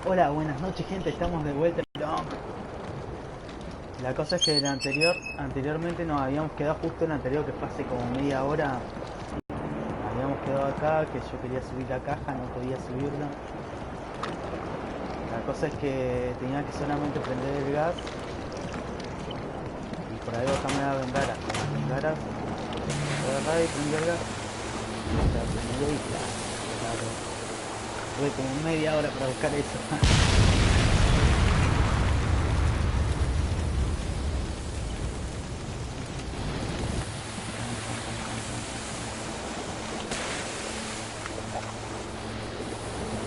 Hola, buenas noches gente, estamos de vuelta en Long. La cosa es que anteriormente nos habíamos quedado justo en el anterior que fue hace como media hora. Habíamos quedado acá, que yo quería subir la caja, no podía subirla. La cosa es que tenía que solamente prender el gas y por ahí bajarme las bengaras. Con las bengaras agarraba y prendí el gas. O sea, prendí y claro. Tuve como media hora para buscar eso.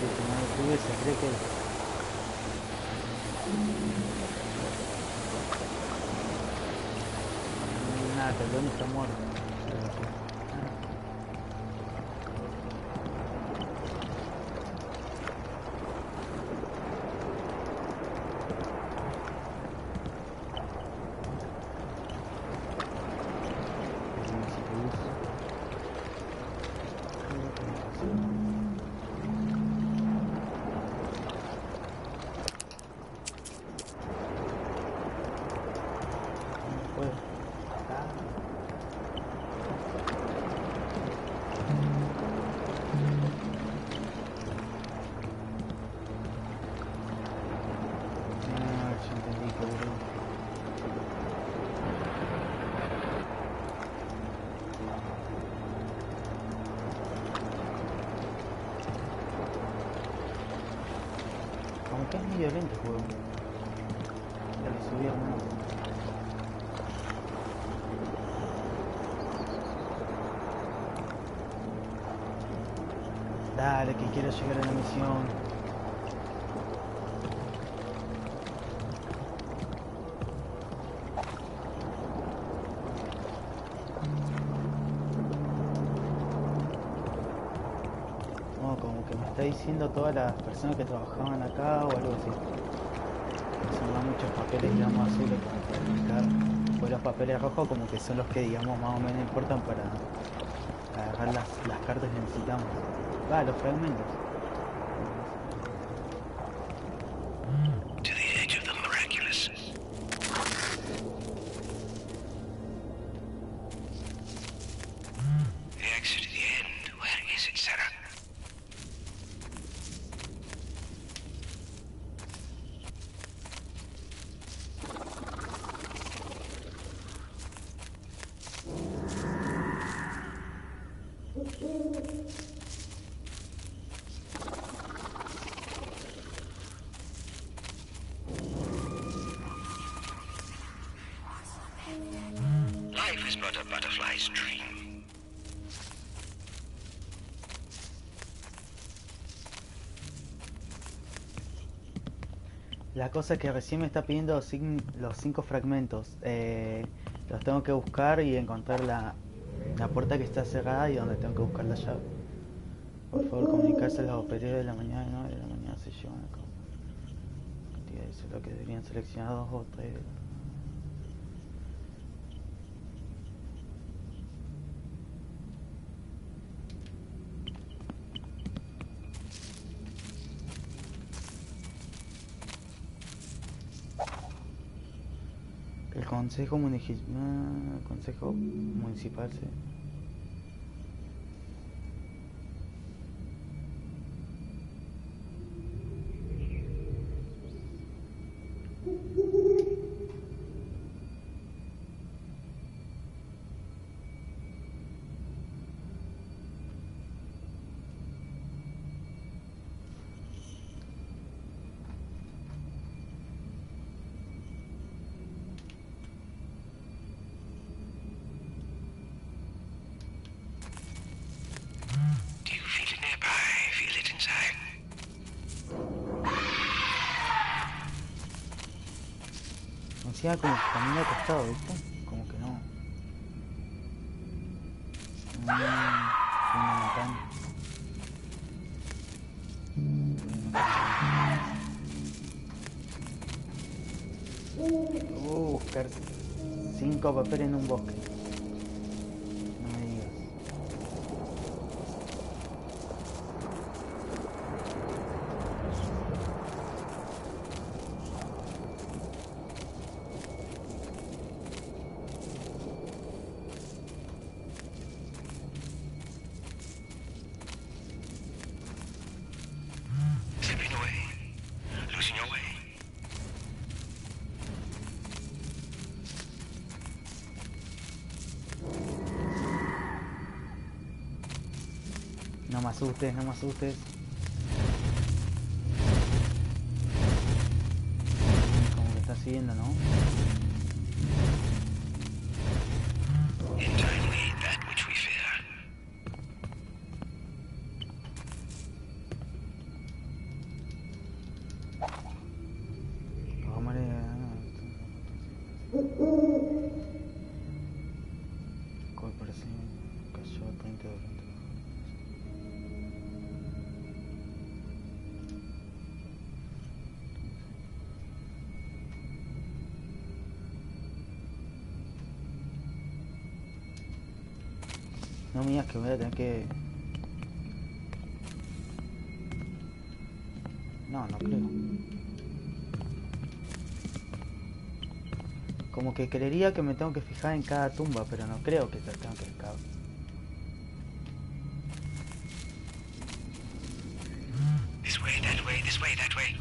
Si no lo tuve, se cree que nada, que el dueño está muerto. Aunque es muy violento el juego. Ya le subí hermano. Dale, que quiero llegar a la misión. No, como que me está diciendo todas las personas que trabajaban acá o algo así. Son más muchos papeles, digamos, azules como para indicar. Pues los papeles rojos como que son los que, digamos, más o menos importan para agarrar las cartas que necesitamos. Va, los fragmentos. To the edge of the miraculous. The exit to the end. Where is it, Sarah? Life is but a butterfly's dream. La cosa es que recién me está pidiendo los 5 fragmentos. Los tengo que buscar y encontrar la puerta que está cerrada y donde tengo que buscar la llave. Por favor, comunicarse a los operarios de la mañana y 9 de la mañana se llevan a cabo. Eso es lo que deberían seleccionar 2 o 3. El consejo municipal, sí. Do you feel it nearby? Feel it inside? Encima como que camina al costado, ¿viste? Como que no. Una montaña. Buscar 5 papeles en un bosque. No me digas. me asustes, no me asustes. Como que está siguiendo, ¿no? In time we eat that which we fear. Corporación cayó 30 de no me digas que voy a tener que... No, no creo. Como que creería que me tengo que fijar en cada tumba, pero no creo que te tengo que fijar. This way, that way, this way, that way.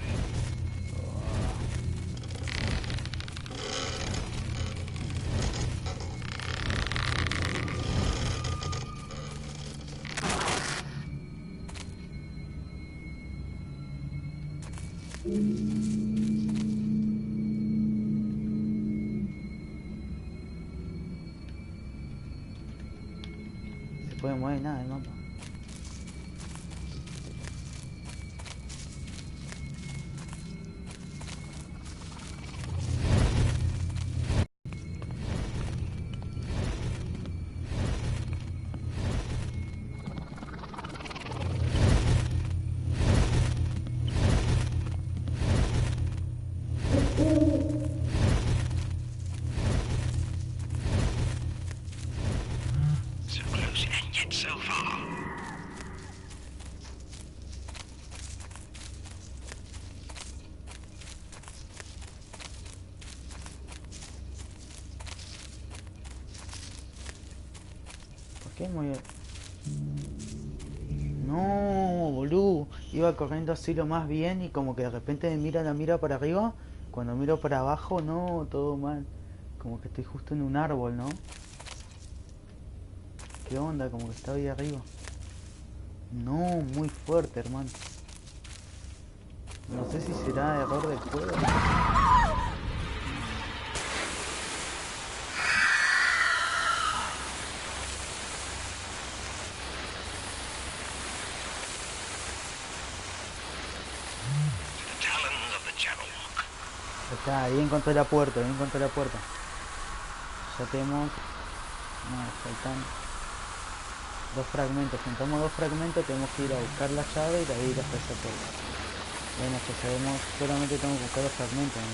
Se puede mover nada el mapa. So close and yet so far. ¿Por qué muy... No, boludo. Iba corriendo así lo más bien y como que de repente me mira la mira para arriba. Cuando miro para abajo, no, todo mal. Como que estoy justo en un árbol, ¿no? ¿Qué onda? Como que está ahí arriba. No, muy fuerte, hermano. No sé si será error del juego. The talons of the Jabberwock. Está, ahí encontré la puerta, ahí encontré la puerta. Ya tenemos... No, faltan 2 fragmentos. Juntamos 2 fragmentos, tenemos que ir a buscar la llave y de ahí ir hasta esa puerta. Bueno, ya sabemos, solamente tengo que buscar los fragmentos, ¿no?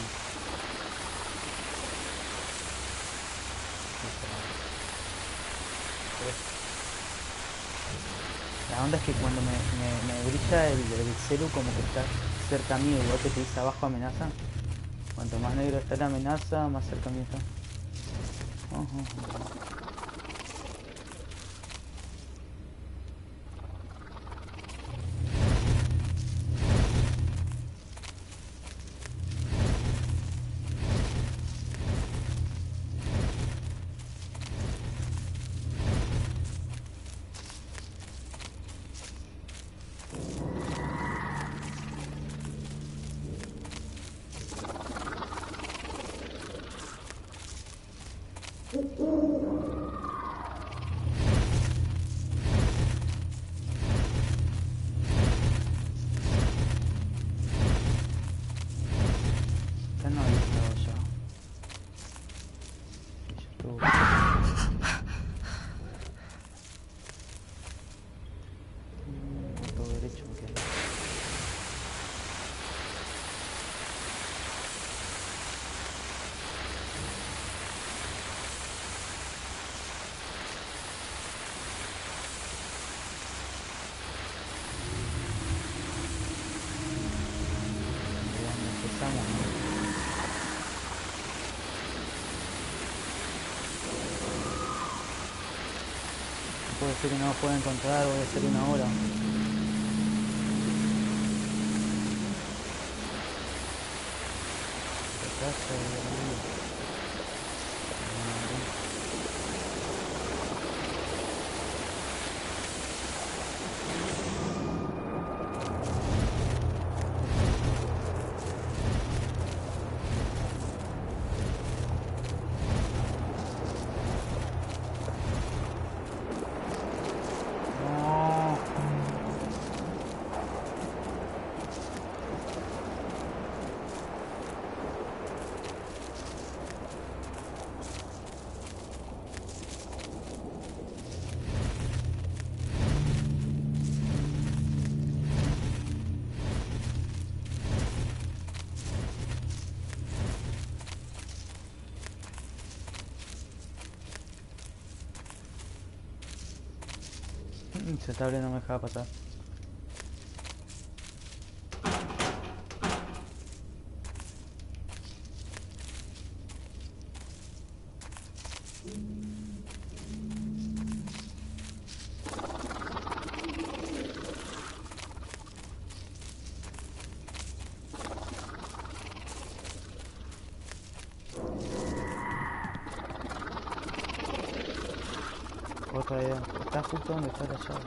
La onda es que cuando me brilla el celu como que está cerca mío, igual que te dice abajo amenaza. Cuanto más negro está la amenaza, más cerca mío está. Acá no había estado yo. Sí, yo estuve. Todo derecho me quedé. De donde empezamos, ¿no? Puede ser que no lo pueda encontrar, voy a hacer una hora. La casa de la vida. Ese tablet no me dejaba pasar. Otra idea. Está justo donde está la llave.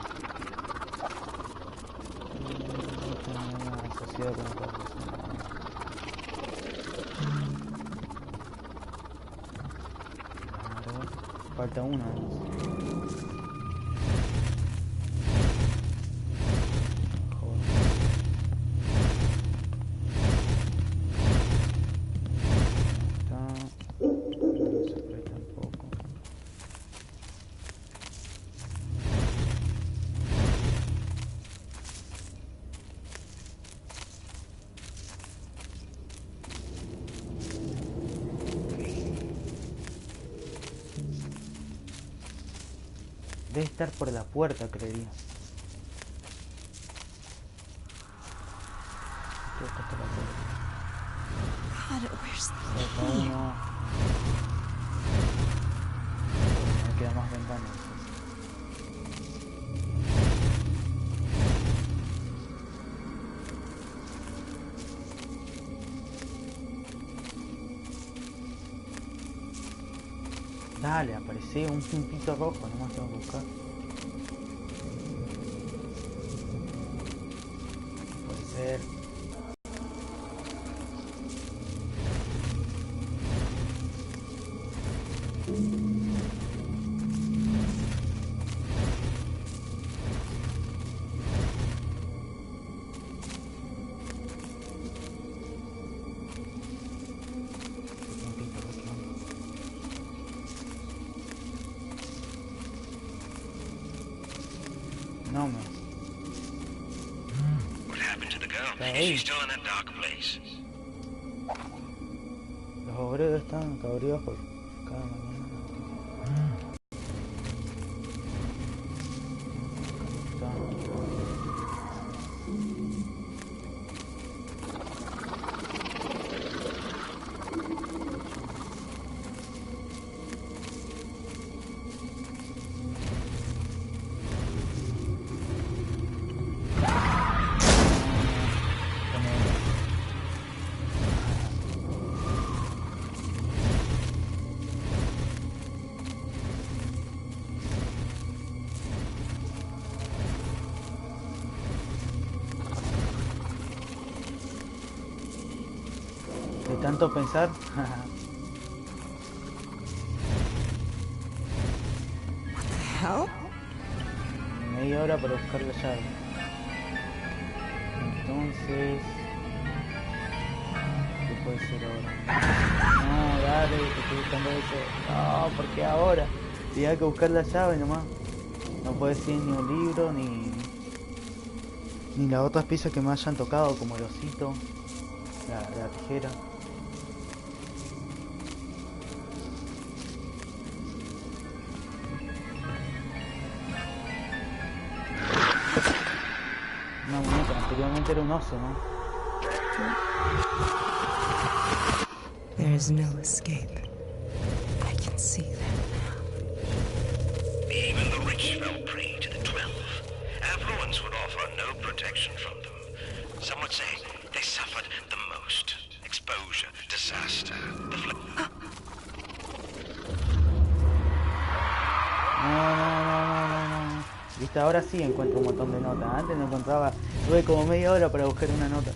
No tengo ninguna asociada con otra persona. Claro. Falta una. Joder. Está. No se aprecia tampoco. Debe estar por la puerta, creería. Creo que está por la puerta. God, where's the Falta key? uno. Me queda más ventanas. Dale, apareció un puntito rojo, nomás tengo que buscar. Puede ser. Puntito rojo. No me. What happened to the girl? Está Is ahí. she still in that dark place? Los obreros están cabreados por cada mañana. De tanto pensar. Hell? Media hora para buscar la llave. Entonces... ¿qué puede ser ahora? No, dale, que estoy buscando eso. No, ¿por qué ahora? Si hay que buscar la llave nomás. No puede ser ni un libro, ni las otras piezas que me hayan tocado, como el osito, la tijera. Una muñeca, anteriormente era un oso, ¿no? There is no escape. I can see that now. Even the rich fell prey to the 12. Affluence would offer no protection from them. Some would say they suffered the most. Exposure, disaster, the No. Viste, ahora sí encuentro un montón de notas. Antes no encontraba, tuve como media hora para buscar una nota.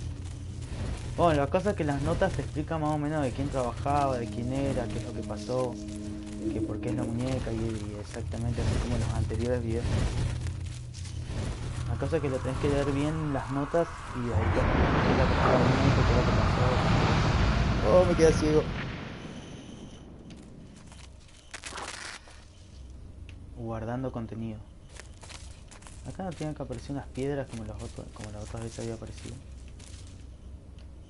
Bueno, la cosa es que las notas te explican más o menos de quién trabajaba, de quién era, qué es lo que pasó, que por qué es la muñeca y exactamente así como los anteriores videos. La cosa es que lo tenés que leer bien las notas y ahí te explica qué es lo que pasó, qué es lo que pasó. Oh, me quedé ciego. Guardando contenido. Acá no tienen que aparecer unas piedras como las otras veces había aparecido.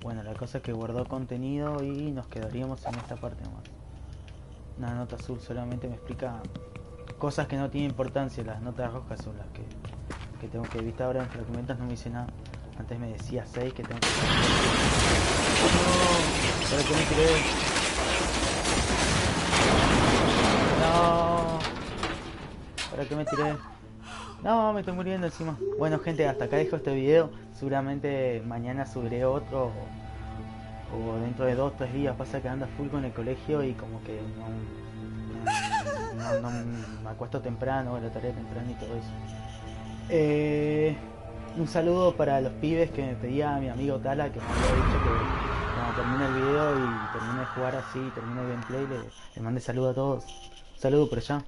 Bueno, la cosa es que guardó contenido y nos quedaríamos en esta parte nomás. Una nota azul solamente me explica cosas que no tienen importancia. Las notas rojas son las que que tengo que viste ahora en fragmentos no me dice nada. Antes me decía 6 que tengo que... No, ¿para qué me tiré? No, ¿para qué me tiré? No, me estoy muriendo encima. Bueno gente, hasta acá dejo este video. Seguramente mañana subiré otro o dentro de 2 o 3 días. Pasa que anda full con el colegio y como que no me acuesto temprano, la tarea temprano y todo eso. Un saludo para los pibes que me pedía mi amigo Tala, que me había dicho que cuando termine el video y termine de jugar así, termine el gameplay, le mande saludo a todos. Saludo por allá.